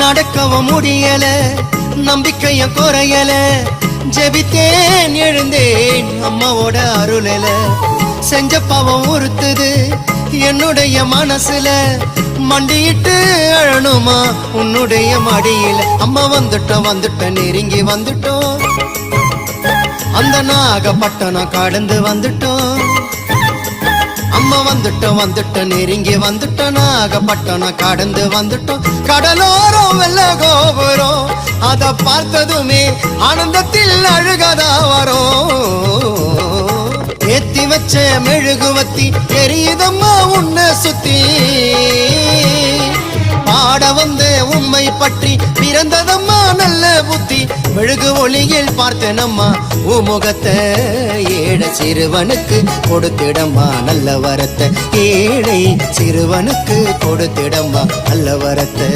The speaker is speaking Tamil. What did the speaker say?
நடக்கவும் முடியல, நம்பிக்கைய குறையல, ஜெபித்தேன் எழுந்தேன் அம்மாவோட அருளல. செஞ்ச பாவம் உறுத்துது என்னுடைய மனசுல, மண்டியிட்டு அழணுமா உன்னுடைய மடியில. அம்மா வந்துட்டோம் நெருங்கி வந்துட்டோம், அந்த நாகப்பட்டினம் கடந்து வந்துட்டோம். அம்மா வந்துட்டோம் நெருங்கி வந்துட்டோம், நாகப்பட்டினம் கடந்து வந்துட்டோம். கடலோரம் வெள்ள கோபுரம் அத பார்த்ததுமே ஆனந்தத்தில் அழுகதா வரும். ஏத்தி வச்ச மெழுகுவத்தி எரியுதம்மா உன்னை சுத்தி, பாட வந்த உம்மை பற்றி பிறந்ததம்மா நல்ல புத்தி. மெழுகு ஒளியில் பார்த்தனம்மா உமுகத்தை, ஏழை சிறுவனுக்கு கொடுத்திடம்மா நல்ல வரத்தை, ஏழை சிறுவனுக்கு கொடுத்திடம்மா நல்ல வரத்தை.